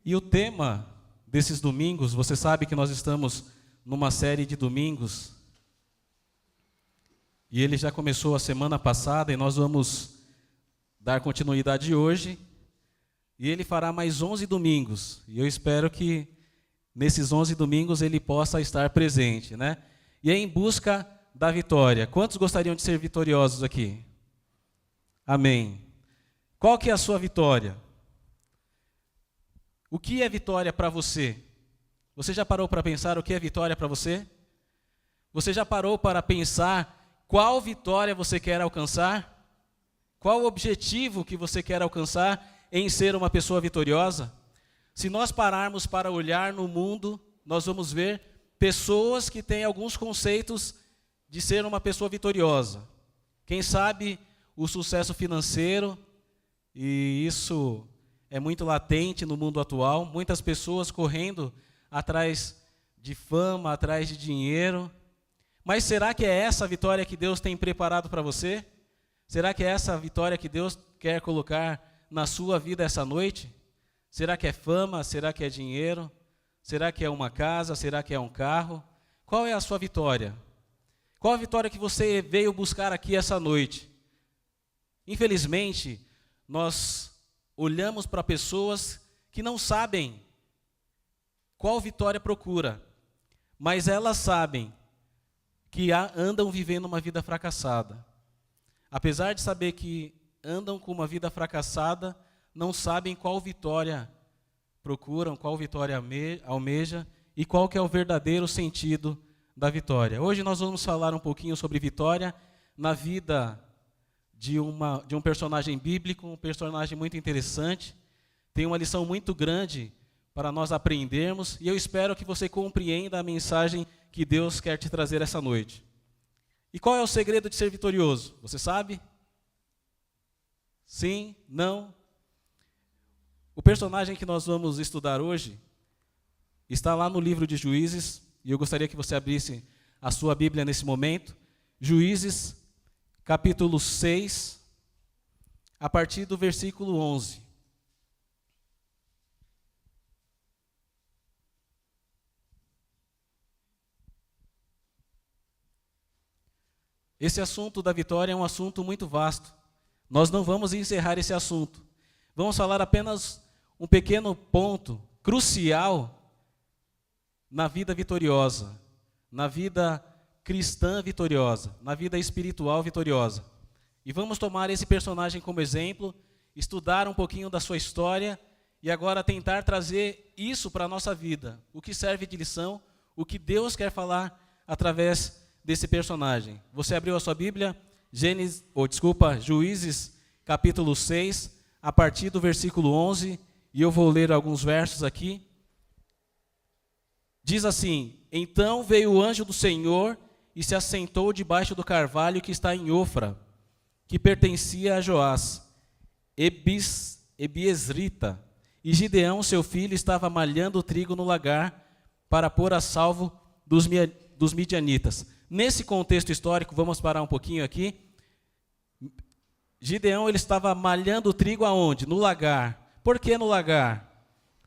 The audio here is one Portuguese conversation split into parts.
E o tema desses domingos, você sabe que nós estamos numa série de domingos, e ele já começou a semana passada, e nós vamos dar continuidade hoje, e ele fará mais 11 domingos, e eu espero que nesses 11 domingos ele possa estar presente, né? E é em busca da vitória. Quantos gostariam de ser vitoriosos aqui? Amém. Qual que é a sua vitória? O que é vitória para você? Você já parou para pensar o que é vitória para você? Você já parou para pensar qual vitória você quer alcançar? Qual o objetivo que você quer alcançar em ser uma pessoa vitoriosa? Se nós pararmos para olhar no mundo, nós vamos ver pessoas que têm alguns conceitos de ser uma pessoa vitoriosa. Quem sabe o sucesso financeiro, e isso é muito latente no mundo atual, muitas pessoas correndo atrás de fama, atrás de dinheiro. Mas será que é essa a vitória que Deus tem preparado para você? Será que é essa a vitória que Deus quer colocar na sua vida essa noite? Será que é fama? Será que é dinheiro? Será que é uma casa? Será que é um carro? Qual é a sua vitória? Qual a vitória que você veio buscar aqui essa noite? Infelizmente, nós olhamos para pessoas que não sabem qual vitória procura, mas elas sabem que andam vivendo uma vida fracassada. Apesar de saber que andam com uma vida fracassada, não sabem qual vitória procuram, qual vitória almeja e qual que é o verdadeiro sentido da vitória. Hoje nós vamos falar um pouquinho sobre vitória na vida de um personagem bíblico, um personagem muito interessante. Tem uma lição muito grande para nós aprendermos, e eu espero que você compreenda a mensagem que Deus quer te trazer essa noite. E qual é o segredo de ser vitorioso? Você sabe? Sim? Não? O personagem que nós vamos estudar hoje está lá no livro de Juízes, e eu gostaria que você abrisse a sua Bíblia nesse momento. Juízes, capítulo 6, a partir do versículo 11. Esse assunto da vitória é um assunto muito vasto. Nós não vamos encerrar esse assunto. Vamos falar apenas um pequeno ponto crucial na vida vitoriosa, na vida cristã vitoriosa, na vida espiritual vitoriosa. E vamos tomar esse personagem como exemplo, estudar um pouquinho da sua história e agora tentar trazer isso para a nossa vida. O que serve de lição, o que Deus quer falar através desse personagem. Você abriu a sua Bíblia? Juízes, capítulo 6, a partir do versículo 11, e eu vou ler alguns versos aqui. Diz assim: Então veio o anjo do Senhor e se assentou debaixo do carvalho que está em Ofra, que pertencia a Joás, Ebiezrita. E Gideão, seu filho, estava malhando o trigo no lagar para pôr a salvo dos midianitas. Nesse contexto histórico, vamos parar um pouquinho aqui. Gideão, ele estava malhando o trigo aonde? No lagar. Por que no lagar?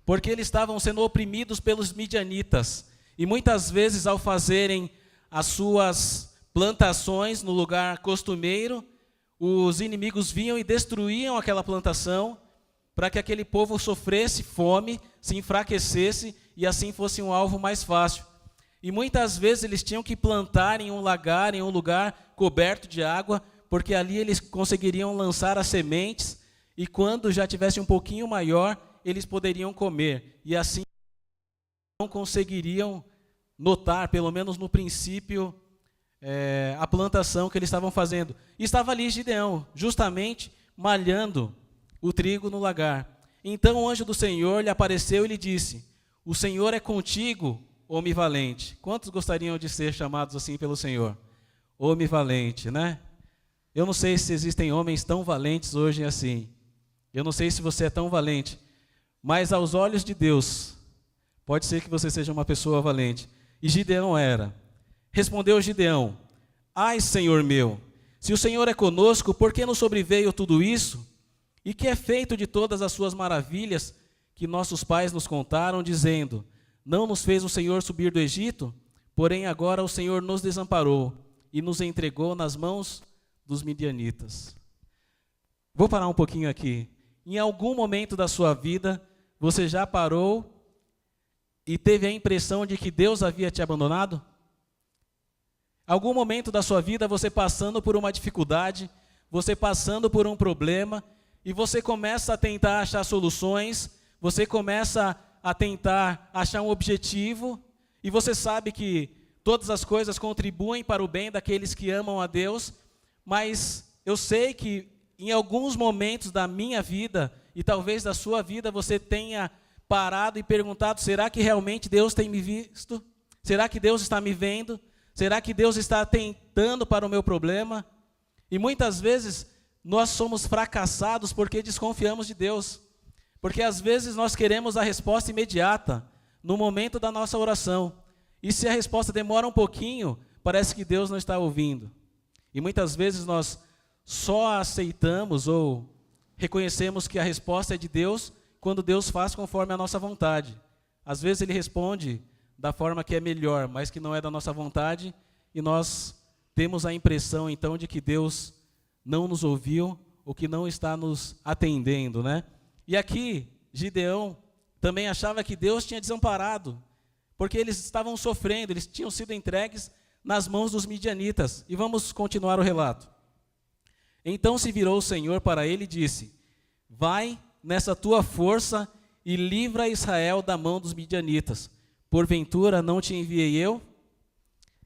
Porque eles estavam sendo oprimidos pelos midianitas. E muitas vezes, ao fazerem as suas plantações no lugar costumeiro, os inimigos vinham e destruíam aquela plantação para que aquele povo sofresse fome, se enfraquecesse e assim fosse um alvo mais fácil. E muitas vezes eles tinham que plantar em um lagar, em um lugar coberto de água, porque ali eles conseguiriam lançar as sementes e quando já tivesse um pouquinho maior, eles poderiam comer. E assim não conseguiriam notar, pelo menos no princípio, a plantação que eles estavam fazendo. E estava ali Gideão, justamente malhando o trigo no lagar. Então o anjo do Senhor lhe apareceu e lhe disse: O Senhor é contigo, homem valente. Quantos gostariam de ser chamados assim pelo Senhor? Homem valente, né? Eu não sei se existem homens tão valentes hoje assim. Eu não sei se você é tão valente. Mas aos olhos de Deus, pode ser que você seja uma pessoa valente. E Gideão era. Respondeu Gideão: Ai, Senhor meu, se o Senhor é conosco, por que nos sobreveio tudo isso? E que é feito de todas as suas maravilhas que nossos pais nos contaram, dizendo: não nos fez o Senhor subir do Egito? Porém agora o Senhor nos desamparou e nos entregou nas mãos dos midianitas. Vou parar um pouquinho aqui. Em algum momento da sua vida, você já parou e teve a impressão de que Deus havia te abandonado? Algum momento da sua vida, você passando por uma dificuldade, você passando por um problema, e você começa a tentar achar soluções, você começa a tentar achar um objetivo, e você sabe que todas as coisas contribuem para o bem daqueles que amam a Deus, mas eu sei que em alguns momentos da minha vida, e talvez da sua vida, você tenha parado e perguntado: será que realmente Deus tem me visto? Será que Deus está me vendo? Será que Deus está atentando para o meu problema? E muitas vezes nós somos fracassados porque desconfiamos de Deus. Porque às vezes nós queremos a resposta imediata, no momento da nossa oração. E se a resposta demora um pouquinho, parece que Deus não está ouvindo. E muitas vezes nós só aceitamos ou reconhecemos que a resposta é de Deus quando Deus faz conforme a nossa vontade. Às vezes Ele responde da forma que é melhor, mas que não é da nossa vontade, e nós temos a impressão então de que Deus não nos ouviu, ou que não está nos atendendo, né? E aqui, Gideão também achava que Deus tinha desamparado, porque eles estavam sofrendo, eles tinham sido entregues nas mãos dos midianitas. E vamos continuar o relato. Então se virou o Senhor para ele e disse: vai nessa tua força e livra Israel da mão dos midianitas. Porventura não te enviei eu?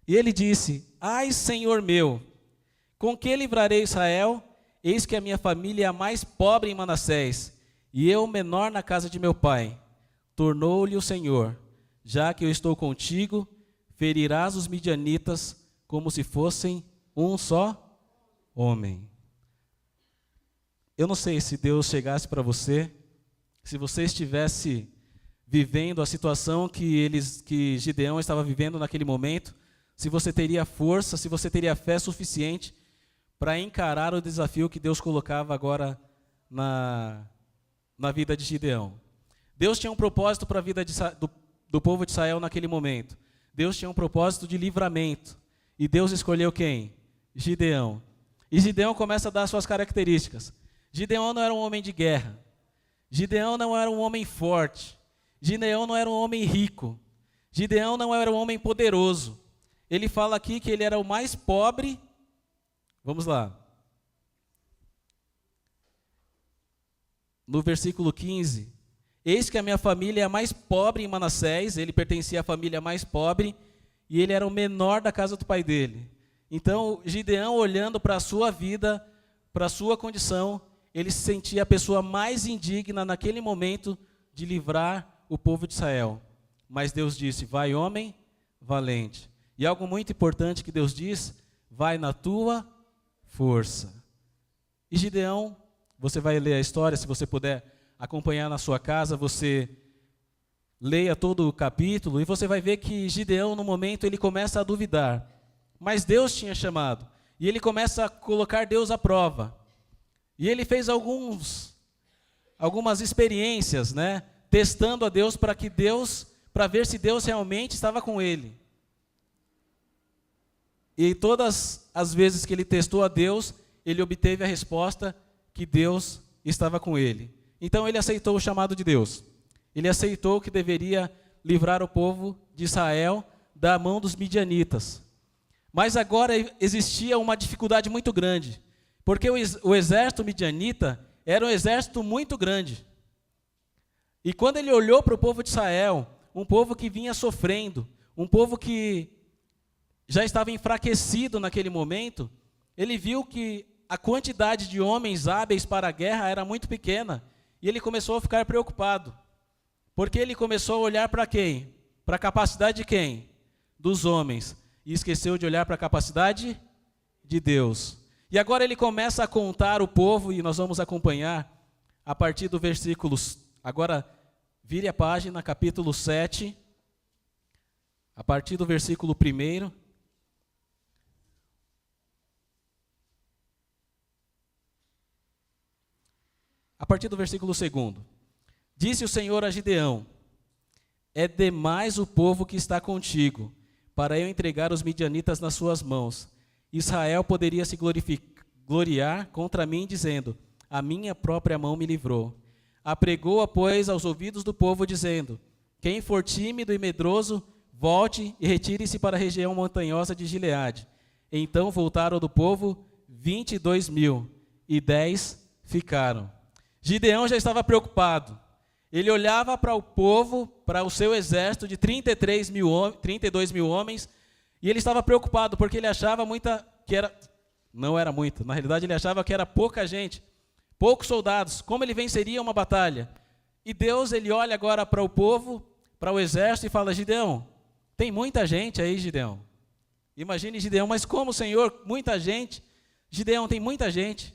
E ele disse: ai, Senhor meu, com que livrarei Israel? Eis que a minha família é a mais pobre em Manassés, e eu menor na casa de meu pai. Tornou-lhe o Senhor: já que eu estou contigo, ferirás os midianitas como se fossem um só homem. Eu não sei se Deus chegasse para você, se você estivesse vivendo a situação que Gideão estava vivendo naquele momento, se você teria força, se você teria fé suficiente para encarar o desafio que Deus colocava agora na vida de Gideão. Deus tinha um propósito para a vida do povo de Israel naquele momento. Deus tinha um propósito de livramento. E Deus escolheu quem? Gideão. E Gideão começa a dar suas características. Gideão não era um homem de guerra. Gideão não era um homem forte. Gideão não era um homem rico. Gideão não era um homem poderoso. Ele fala aqui que ele era o mais pobre. Vamos lá. No versículo 15. Eis que a minha família é a mais pobre em Manassés. Ele pertencia à família mais pobre. E ele era o menor da casa do pai dele. Então, Gideão, olhando para a sua vida, para a sua condição, ele se sentia a pessoa mais indigna naquele momento de livrar o povo de Israel. Mas Deus disse: vai, homem valente. E algo muito importante que Deus diz: vai na tua força. E Gideão, você vai ler a história, se você puder acompanhar na sua casa, você leia todo o capítulo, e você vai ver que Gideão, no momento, ele começa a duvidar. Mas Deus tinha chamado. E ele começa a colocar Deus à prova. E ele fez algumas experiências, né? Testando a Deus para ver se Deus realmente estava com ele. E todas as vezes que ele testou a Deus, ele obteve a resposta que Deus estava com ele. Então ele aceitou o chamado de Deus. Ele aceitou que deveria livrar o povo de Israel da mão dos midianitas. Mas agora existia uma dificuldade muito grande, porque o exército midianita era um exército muito grande. E quando ele olhou para o povo de Israel, um povo que vinha sofrendo, um povo que já estava enfraquecido naquele momento, ele viu que a quantidade de homens hábeis para a guerra era muito pequena, e ele começou a ficar preocupado, porque ele começou a olhar para quem? Para a capacidade de quem? Dos homens, e esqueceu de olhar para a capacidade de Deus. E agora ele começa a contar o povo, e nós vamos acompanhar a partir do versículo. Agora, vire a página, capítulo 7, a partir do versículo 1. A partir do versículo 2. Disse o Senhor a Gideão: é demais o povo que está contigo, para eu entregar os midianitas nas suas mãos. Israel poderia se gloriar contra mim, dizendo: a minha própria mão me livrou. Apregou-a, pois, aos ouvidos do povo, dizendo: quem for tímido e medroso, volte e retire-se para a região montanhosa de Gileade. Então voltaram do povo 22.000, e 10 ficaram. Gideão já estava preocupado. Ele olhava para o povo, para o seu exército de 32 mil homens, e ele estava preocupado, porque ele achava não era muito, na realidade ele achava que era pouca gente, poucos soldados. Como ele venceria uma batalha? E Deus, ele olha agora para o povo, para o exército, e fala: Gideão, tem muita gente aí, Gideão. Imagine Gideão: mas como, Senhor, muita gente? Gideão, tem muita gente.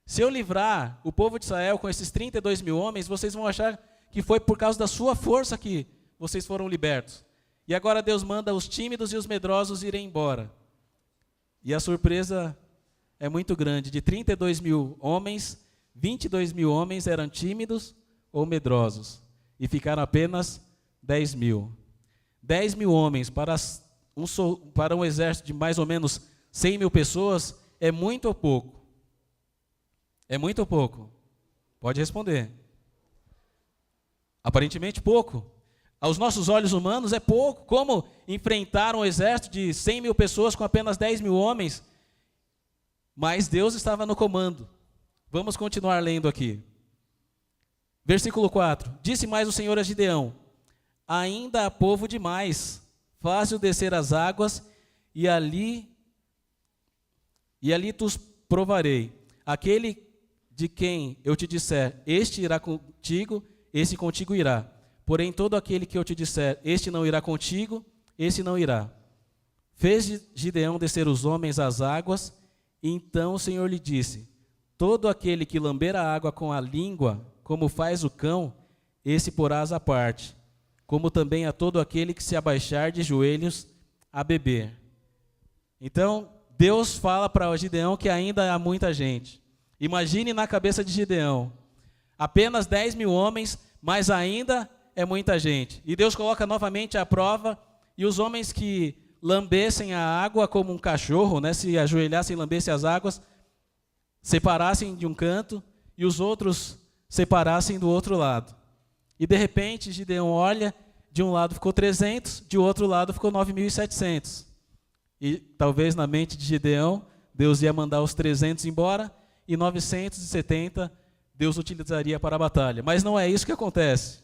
Se eu livrar o povo de Israel com esses 32 mil homens, vocês vão achar que foi por causa da sua força que vocês foram libertos. E agora Deus manda os tímidos e os medrosos irem embora. E a surpresa é muito grande. De 32 mil homens, 22 mil homens eram tímidos ou medrosos. E ficaram apenas 10 mil. 10 mil homens para um exército de mais ou menos 100 mil pessoas é muito ou pouco? É muito ou pouco? Pode responder. Aparentemente pouco. Aos nossos olhos humanos é pouco. Como enfrentar um exército de 100 mil pessoas com apenas 10 mil homens? Mas Deus estava no comando. Vamos continuar lendo aqui. Versículo 4. Disse mais o Senhor a Gideão: ainda há povo demais, faze-o descer as águas, e ali tus provarei. Aquele de quem eu te disser, este irá contigo, esse contigo irá. Porém, todo aquele que eu te disser, este não irá contigo, esse não irá. Fez Gideão descer os homens às águas, e então o Senhor lhe disse: todo aquele que lamber a água com a língua, como faz o cão, esse porás à parte, como também a todo aquele que se abaixar de joelhos a beber. Então, Deus fala para Gideão que ainda há muita gente. Imagine na cabeça de Gideão, apenas 10 mil homens, mas ainda é muita gente. E Deus coloca novamente à prova, e os homens que lambessem a água como um cachorro, né, se ajoelhassem e lambessem as águas, separassem de um canto, e os outros separassem do outro lado. E de repente Gideão olha, de um lado ficou 300, de outro lado ficou 9.700. E talvez na mente de Gideão, Deus ia mandar os 300 embora, e 970 Deus utilizaria para a batalha. Mas não é isso que acontece.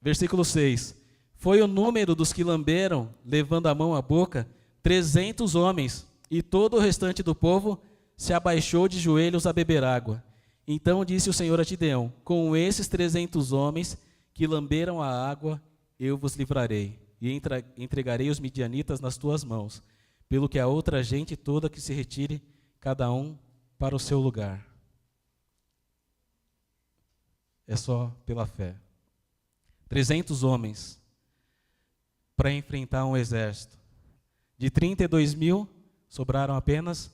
Versículo 6. Foi o número dos que lamberam, levando a mão à boca, 300 homens, e todo o restante do povo se abaixou de joelhos a beber água. Então disse o Senhor a Gideão: com esses 300 homens que lamberam a água, eu vos livrarei, e entregarei os midianitas nas tuas mãos, pelo que a outra gente toda que se retire, cada um para o seu lugar. É só pela fé. 300 homens para enfrentar um exército. De 32 mil, sobraram apenas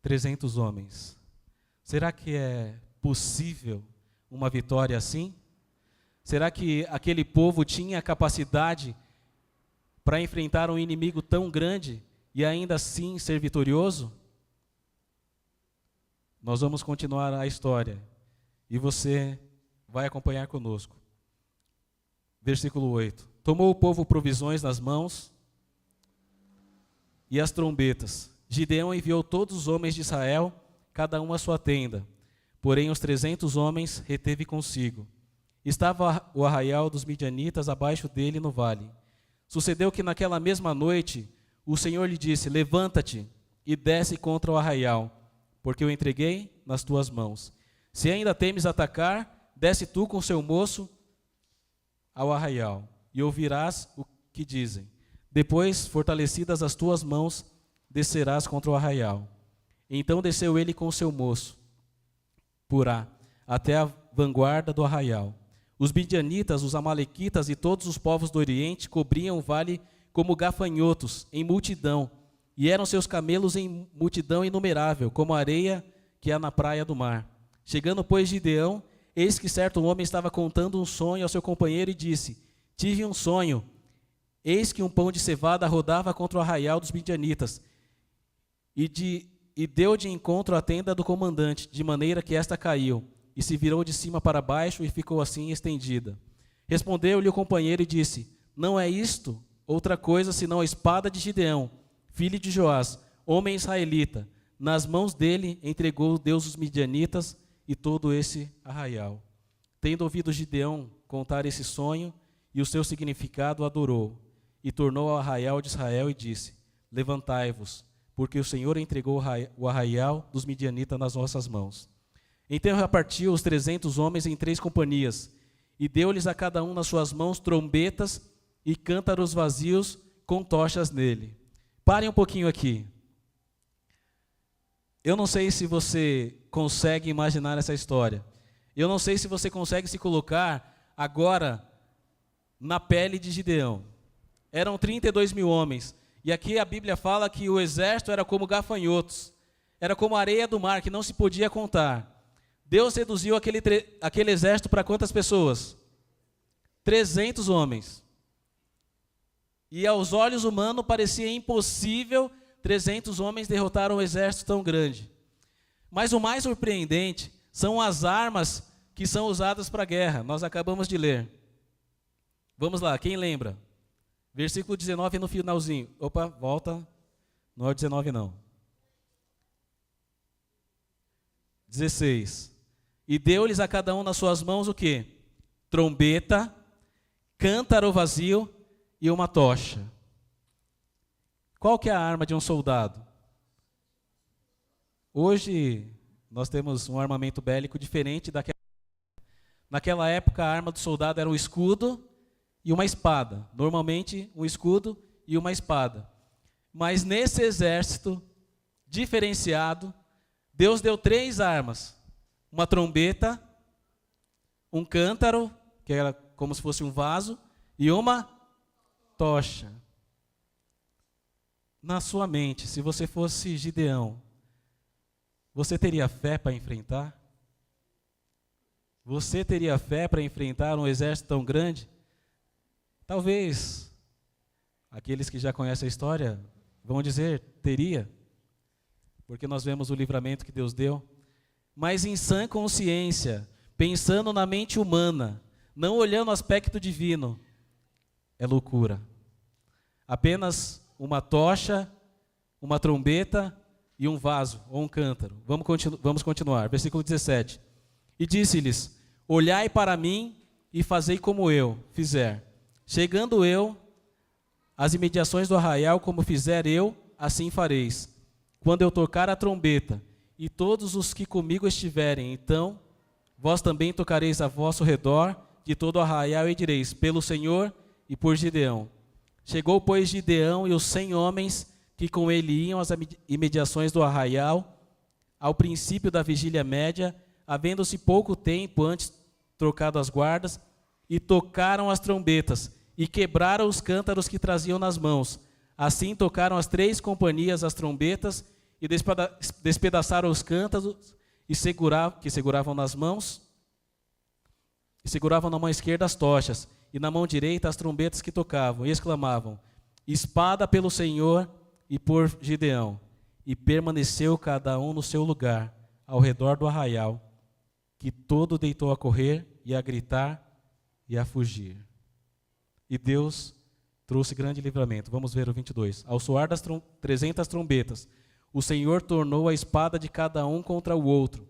300 homens. Será que é possível uma vitória assim? Será que aquele povo tinha capacidade para enfrentar um inimigo tão grande e ainda assim ser vitorioso? Nós vamos continuar a história e você vai acompanhar conosco. Versículo 8. Tomou o povo provisões nas mãos e as trombetas. Gideão enviou todos os homens de Israel, cada um à sua tenda. Porém, os 300 homens reteve consigo. Estava o arraial dos midianitas abaixo dele no vale. Sucedeu que naquela mesma noite o Senhor lhe disse: levanta-te e desce contra o arraial, porque eu entreguei nas tuas mãos. Se ainda temes atacar, desce tu com seu moço ao arraial, e ouvirás o que dizem. Depois, fortalecidas as tuas mãos, descerás contra o arraial. Então desceu ele com seu moço, Purá, até a vanguarda do arraial. Os midianitas, os amalequitas e todos os povos do Oriente cobriam o vale como gafanhotos, em multidão, e eram seus camelos em multidão inumerável, como a areia que há na praia do mar. Chegando, pois, Gideão, eis que certo homem estava contando um sonho ao seu companheiro e disse: tive um sonho, eis que um pão de cevada rodava contra o arraial dos midianitas, e deu de encontro à tenda do comandante, de maneira que esta caiu, e se virou de cima para baixo e ficou assim estendida. Respondeu-lhe o companheiro e disse: não é isto outra coisa senão a espada de Gideão, filho de Joás, homem israelita. Nas mãos dele entregou Deus os midianitas e todo esse arraial. Tendo ouvido Gideão contar esse sonho e o seu significado, adorou, e tornou ao arraial de Israel e disse: levantai-vos, porque o Senhor entregou o arraial dos midianitas nas nossas mãos. Então repartiu os 300 homens em 3 companhias, e deu-lhes a cada um nas suas mãos trombetas e cântaros vazios com tochas nele. Parem um pouquinho aqui. Eu não sei se você consegue imaginar essa história. Eu não sei se você consegue se colocar agora na pele de Gideão. Eram 32 mil homens. E aqui a Bíblia fala que o exército era como gafanhotos. Era como a areia do mar, que não se podia contar. Deus reduziu aquele exército para quantas pessoas? 300 homens. E aos olhos humanos parecia impossível 300 homens derrotar um exército tão grande. Mas o mais surpreendente são as armas que são usadas para a guerra. Nós acabamos de ler. Vamos lá, quem lembra? Versículo 19 no finalzinho. Opa, volta. Não é o 19 não. 16. E deu-lhes a cada um nas suas mãos o quê? Trombeta, cântaro vazio e uma tocha. Qual que é a arma de um soldado? Hoje nós temos um armamento bélico diferente daquela. Naquela época a arma do soldado era um escudo e uma espada. Normalmente um escudo e uma espada. Mas nesse exército diferenciado, Deus deu 3 armas. Uma trombeta, um cântaro, que era como se fosse um vaso, e uma tocha. Na sua mente, se você fosse Gideão, você teria fé para enfrentar? Você teria fé para enfrentar um exército tão grande? Talvez aqueles que já conhecem a história vão dizer, teria, porque nós vemos o livramento que Deus deu. Mas em sã consciência, pensando na mente humana, não olhando o aspecto divino, é loucura. Apenas uma tocha, uma trombeta e um vaso ou um cântaro. Vamos continuar. Versículo 17. E disse-lhes: olhai para mim e fazei como eu fizer. Chegando eu às imediações do arraial, como fizer eu, assim fareis. Quando eu tocar a trombeta, e todos os que comigo estiverem, então vós também tocareis a vosso redor de todo o arraial e direis: pelo Senhor e por Gideão. Chegou, pois, Gideão e os 100 homens que com ele iam às imediações do arraial, ao princípio da vigília média, havendo-se pouco tempo antes trocado as guardas, e tocaram as trombetas, e quebraram os cântaros que traziam nas mãos. Assim tocaram as 3 companhias as trombetas, e despedaçaram os cântaros que seguravam nas mãos, e seguravam na mão esquerda as tochas, e na mão direita as trombetas que tocavam, e exclamavam: espada pelo Senhor e por Gideão. E permaneceu cada um no seu lugar, ao redor do arraial, que todo deitou a correr, e a gritar, e a fugir. E Deus trouxe grande livramento. Vamos ver o 22. Ao soar das 300 trombetas, o Senhor tornou a espada de cada um contra o outro,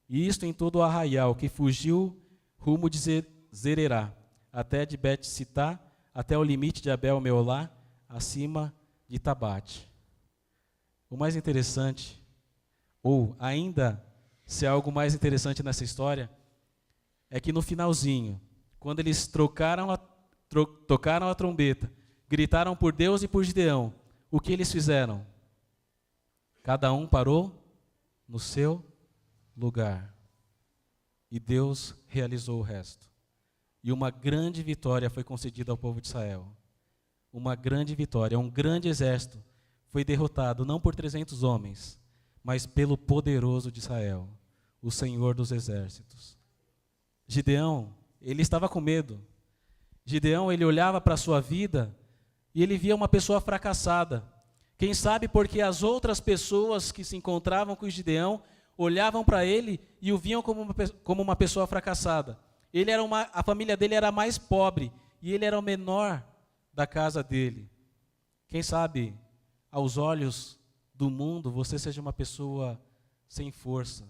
e isto em todo o arraial, que fugiu rumo de Zererá, até de Bet-Sitá, até o limite de Abel-Meolá, acima de Tabate. O mais interessante, ou ainda se há algo mais interessante nessa história, é que no finalzinho, quando eles tocaram a trombeta, gritaram por Deus e por Gideão, o que eles fizeram? Cada um parou no seu lugar. E Deus realizou o resto. E uma grande vitória foi concedida ao povo de Israel. Uma grande vitória, um grande exército foi derrotado não por 300 homens, mas pelo poderoso de Israel, o Senhor dos exércitos. Gideão, ele estava com medo. Gideão, ele olhava para a sua vida e ele via uma pessoa fracassada. Quem sabe porque as outras pessoas que se encontravam com Gideão olhavam para ele e o viam como uma pessoa fracassada. A família dele era a mais pobre e ele era o menor da casa dele. Quem sabe, aos olhos do mundo, você seja uma pessoa sem força,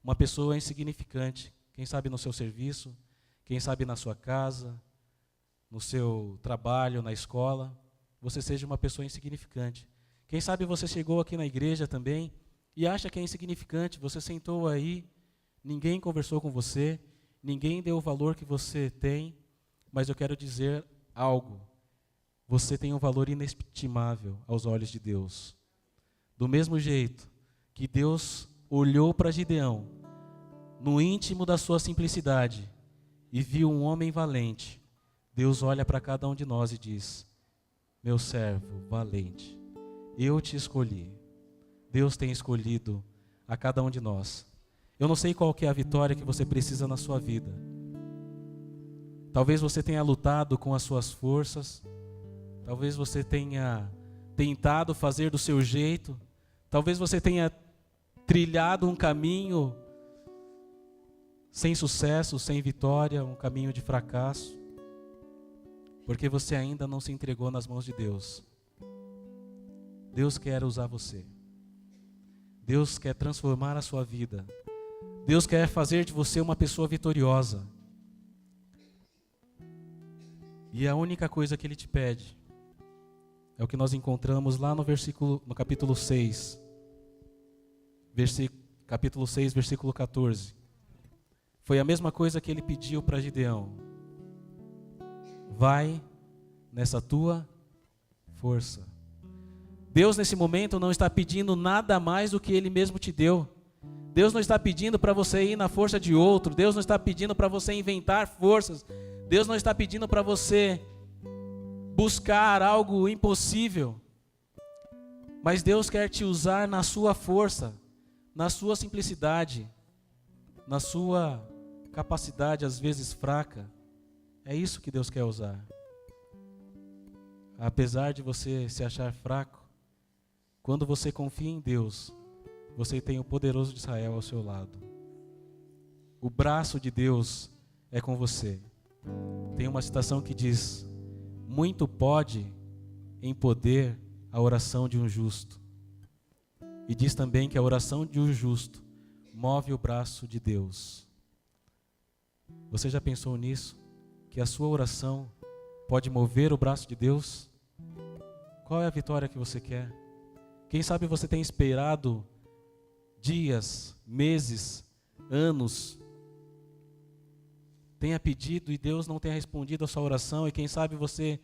uma pessoa insignificante. Quem sabe no seu serviço, quem sabe na sua casa, no seu trabalho, na escola, você seja uma pessoa insignificante. Quem sabe você chegou aqui na igreja também e acha que é insignificante, você sentou aí, ninguém conversou com você, ninguém deu o valor que você tem, mas eu quero dizer algo. Você tem um valor inestimável aos olhos de Deus. Do mesmo jeito que Deus olhou para Gideão, no íntimo da sua simplicidade, e viu um homem valente, Deus olha para cada um de nós e diz: meu servo valente, eu te escolhi. Deus tem escolhido a cada um de nós. Eu não sei qual que é a vitória que você precisa na sua vida. Talvez você tenha lutado com as suas forças, talvez você tenha tentado fazer do seu jeito, talvez você tenha trilhado um caminho sem sucesso, sem vitória, um caminho de fracasso, porque você ainda não se entregou nas mãos de Deus. Deus quer usar você. Deus quer transformar a sua vida. Deus quer fazer de você uma pessoa vitoriosa. E a única coisa que Ele te pede é o que nós encontramos lá no capítulo 6. Capítulo 6, versículo 14. Foi a mesma coisa que Ele pediu para Gideão. Vai nessa tua força. Deus nesse momento não está pedindo nada mais do que Ele mesmo te deu. Deus não está pedindo para você ir na força de outro. Deus não está pedindo para você inventar forças. Deus não está pedindo para você buscar algo impossível. Mas Deus quer te usar na sua força, na sua simplicidade, na sua capacidade às vezes fraca. É isso que Deus quer usar. Apesar de você se achar fraco, quando você confia em Deus, você tem o poderoso de Israel ao seu lado. O braço de Deus é com você. Tem uma citação que diz: muito pode em poder a oração de um justo. E diz também que a oração de um justo move o braço de Deus. Você já pensou nisso? Que a sua oração pode mover o braço de Deus? Qual é a vitória que você quer? Quem sabe você tem esperado dias, meses, anos, tenha pedido e Deus não tenha respondido a sua oração, e quem sabe você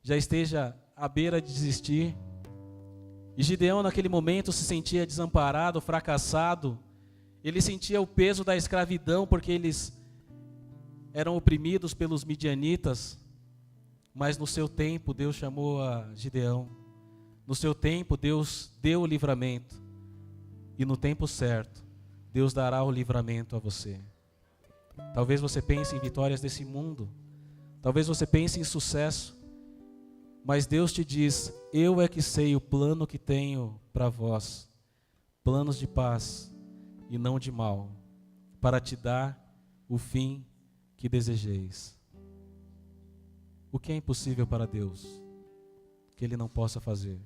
já esteja à beira de desistir. E Gideão naquele momento se sentia desamparado, fracassado. Ele sentia o peso da escravidão porque eles eram oprimidos pelos midianitas. Mas no seu tempo Deus chamou a Gideão. No seu tempo Deus deu o livramento. E no tempo certo Deus dará o livramento a você. Talvez você pense em vitórias desse mundo. Talvez você pense em sucesso. Mas Deus te diz: eu é que sei o plano que tenho para vós. Planos de paz e não de mal, para te dar o fim que desejeis. O que é impossível para Deus que Ele não possa fazer?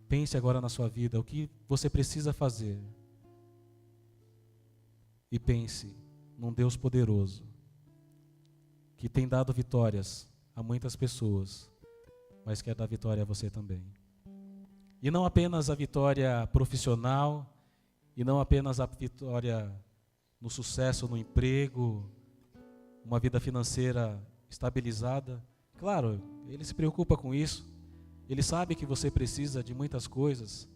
Pense agora na sua vida, o que você precisa fazer. E pense num Deus poderoso, que tem dado vitórias a muitas pessoas, mas quer dar vitória a você também. E não apenas a vitória profissional, e não apenas a vitória no sucesso, no emprego, uma vida financeira estabilizada. Claro, Ele se preocupa com isso. Ele sabe que você precisa de muitas coisas,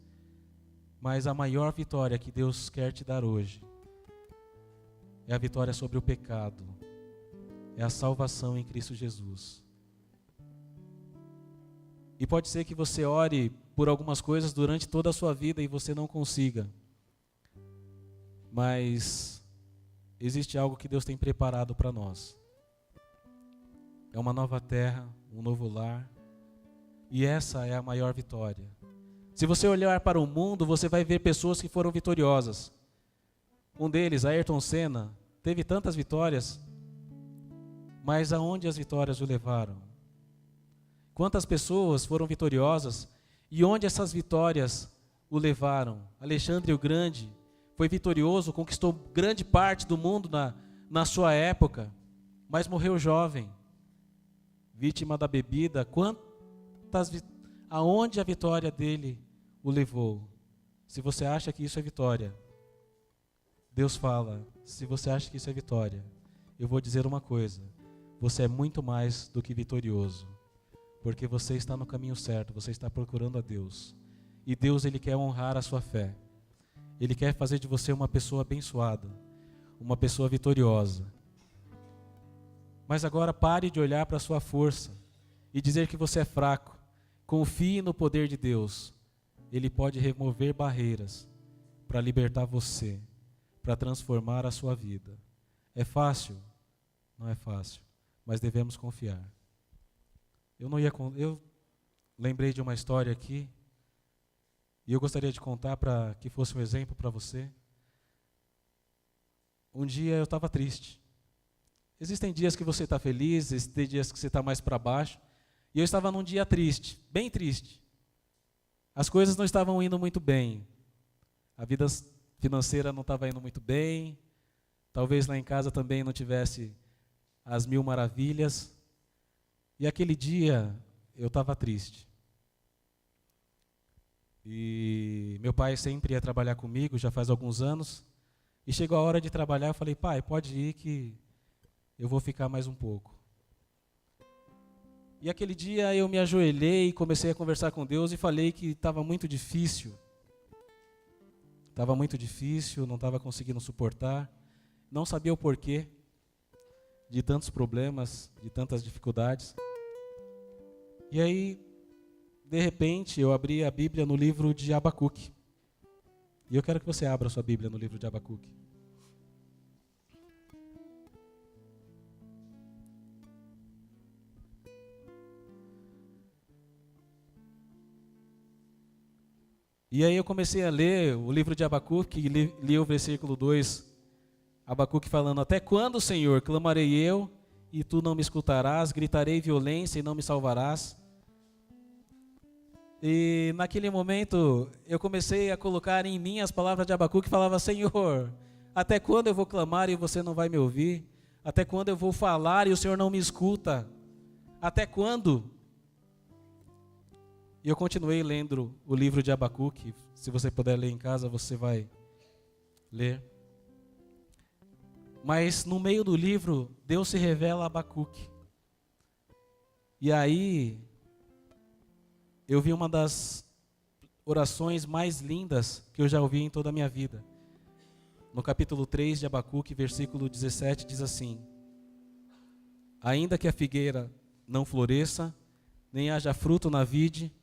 mas a maior vitória que Deus quer te dar hoje é a vitória sobre o pecado, é a salvação em Cristo Jesus. E pode ser que você ore por algumas coisas durante toda a sua vida e você não consiga, mas existe algo que Deus tem preparado para nós. É uma nova terra, um novo lar. E essa é a maior vitória. Se você olhar para o mundo, você vai ver pessoas que foram vitoriosas. Um deles, Ayrton Senna, teve tantas vitórias, mas aonde as vitórias o levaram? Quantas pessoas foram vitoriosas e onde essas vitórias o levaram? Alexandre o Grande foi vitorioso, conquistou grande parte do mundo na sua época, mas morreu jovem, vítima da bebida. Aonde a vitória dele o levou? Se você acha que isso é vitória, Deus fala, se você acha que isso é vitória, eu vou dizer uma coisa: você é muito mais do que vitorioso, porque você está no caminho certo, você está procurando a Deus, e Deus, Ele quer honrar a sua fé, Ele quer fazer de você uma pessoa abençoada, uma pessoa vitoriosa. Mas agora pare de olhar para a sua força e dizer que você é fraco. Confie no poder de Deus. Ele pode remover barreiras para libertar você, para transformar a sua vida. É fácil? Não é fácil, mas devemos confiar. Eu lembrei de uma história aqui, e eu gostaria de contar para que fosse um exemplo para você. Um dia eu estava triste. Existem dias que você está feliz, existem dias que você está mais para baixo. E eu estava num dia triste, bem triste. As coisas não estavam indo muito bem. A vida financeira não estava indo muito bem. Talvez lá em casa também não tivesse as mil maravilhas. E aquele dia eu estava triste. E meu pai sempre ia trabalhar comigo, já faz alguns anos. E chegou a hora de trabalhar, eu falei: pai, pode ir que eu vou ficar mais um pouco. E aquele dia eu me ajoelhei, comecei a conversar com Deus e falei que estava muito difícil. Estava muito difícil, não estava conseguindo suportar. Não sabia o porquê de tantos problemas, de tantas dificuldades. E aí, de repente, eu abri a Bíblia no livro de Abacuque. E eu quero que você abra a sua Bíblia no livro de Abacuque. E aí eu comecei a ler o livro de Abacuque, e li o versículo 2, Abacuque falando: até quando, Senhor, clamarei eu, e tu não me escutarás, gritarei violência e não me salvarás. E naquele momento eu comecei a colocar em mim as palavras de Abacuque, que falava: Senhor, até quando eu vou clamar e você não vai me ouvir? Até quando eu vou falar e o Senhor não me escuta? Até quando? E eu continuei lendo o livro de Abacuque. Se você puder ler em casa, você vai ler. Mas no meio do livro, Deus se revela a Abacuque. E aí, eu vi uma das orações mais lindas que eu já ouvi em toda a minha vida. No capítulo 3 de Abacuque, versículo 17, diz assim: ainda que a figueira não floresça, nem haja fruto na vide,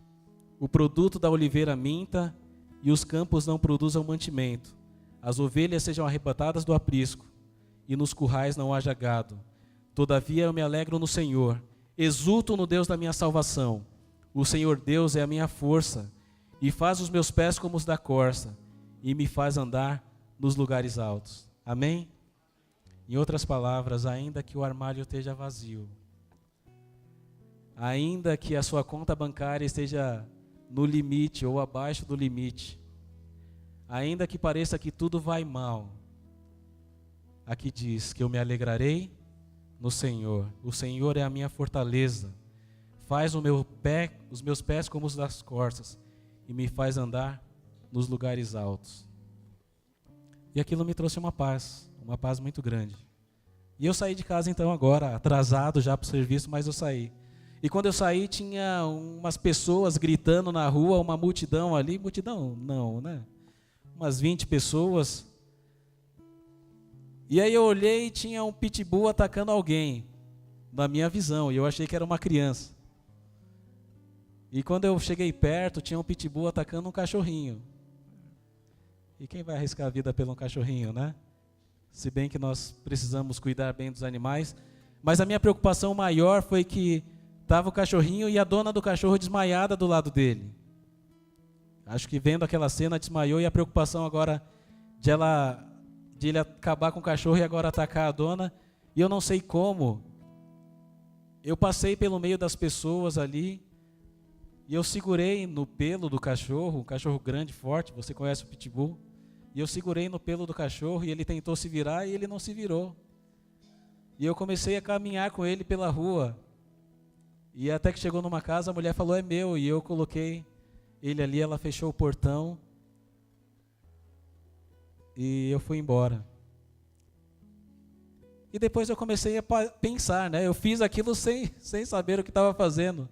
o produto da oliveira minta, e os campos não produzam mantimento, as ovelhas sejam arrebatadas do aprisco, e nos currais não haja gado. Todavia eu me alegro no Senhor, exulto no Deus da minha salvação. O Senhor Deus é a minha força, e faz os meus pés como os da corça, e me faz andar nos lugares altos. Amém? Em outras palavras, ainda que o armário esteja vazio, ainda que a sua conta bancária esteja no limite ou abaixo do limite, ainda que pareça que tudo vai mal, aqui diz que eu me alegrarei no Senhor. O Senhor é a minha fortaleza, faz os meus pés como os das corças e me faz andar nos lugares altos. E aquilo me trouxe uma paz muito grande. E eu saí de casa então agora, atrasado já para o serviço, mas eu saí. E quando eu saí tinha umas pessoas gritando na rua, uma multidão ali, multidão não, né? Umas 20 pessoas. E aí eu olhei e tinha um pitbull atacando alguém, na minha visão, e eu achei que era uma criança. E quando eu cheguei perto, tinha um pitbull atacando um cachorrinho. E quem vai arriscar a vida pelo um cachorrinho, né? se bem que nós precisamos cuidar bem dos animais. Mas a minha preocupação maior foi que estava o cachorrinho e a dona do cachorro desmaiada do lado dele. Acho que vendo aquela cena desmaiou, e a preocupação agora de ele acabar com o cachorro e agora atacar a dona. E eu não sei como. Eu passei pelo meio das pessoas ali e eu segurei no pelo do cachorro, um cachorro grande, forte, você conhece o pitbull. E eu segurei no pelo do cachorro e ele tentou se virar e ele não se virou. E eu comecei a caminhar com ele pela rua. E até que chegou numa casa, a mulher falou, é meu. E eu coloquei ele ali, ela fechou o portão. E eu fui embora. E depois eu comecei a pensar, né? Eu fiz aquilo sem saber o que estava fazendo.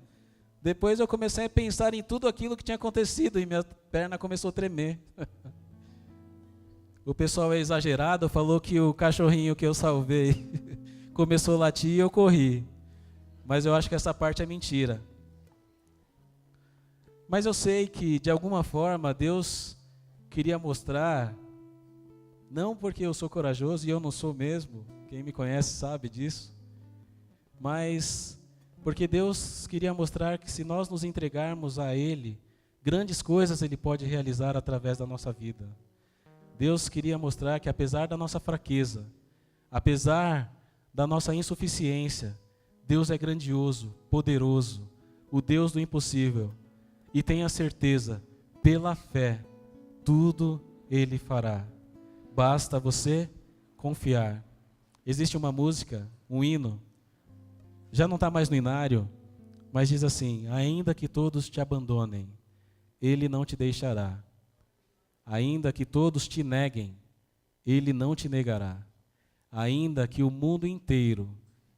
Depois eu comecei a pensar em tudo aquilo que tinha acontecido e minha perna começou a tremer. O pessoal é exagerado, falou que o cachorrinho que eu salvei começou a latir e eu corri. Mas eu acho que essa parte é mentira. Mas eu sei que, de alguma forma, Deus queria mostrar, não porque eu sou corajoso, e eu não sou mesmo, quem me conhece sabe disso, mas porque Deus queria mostrar que se nós nos entregarmos a Ele, grandes coisas Ele pode realizar através da nossa vida. Deus queria mostrar que apesar da nossa fraqueza, apesar da nossa insuficiência, Deus é grandioso, poderoso, o Deus do impossível. E tenha certeza, pela fé, tudo Ele fará. Basta você confiar. Existe uma música, um hino, já não está mais no inário, mas diz assim, ainda que todos te abandonem, Ele não te deixará. Ainda que todos te neguem, Ele não te negará. Ainda que o mundo inteiro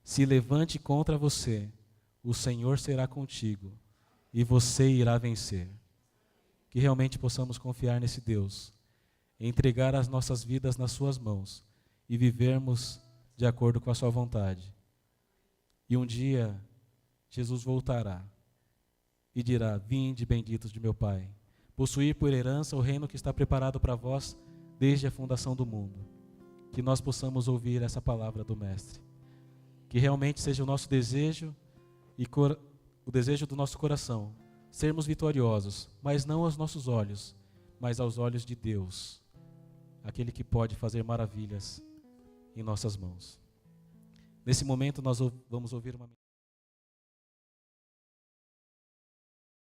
se levante contra você, o Senhor será contigo e você irá vencer. Que realmente possamos confiar nesse Deus, entregar as nossas vidas nas suas mãos e vivermos de acordo com a sua vontade. E um dia Jesus voltará e dirá, vinde benditos de meu Pai, possuir por herança o reino que está preparado para vós desde a fundação do mundo. Que nós possamos ouvir essa palavra do Mestre. Que realmente seja o nosso desejo e o desejo do nosso coração, sermos vitoriosos, mas não aos nossos olhos, mas aos olhos de Deus, aquele que pode fazer maravilhas em nossas mãos. Nesse momento nós vamos ouvir uma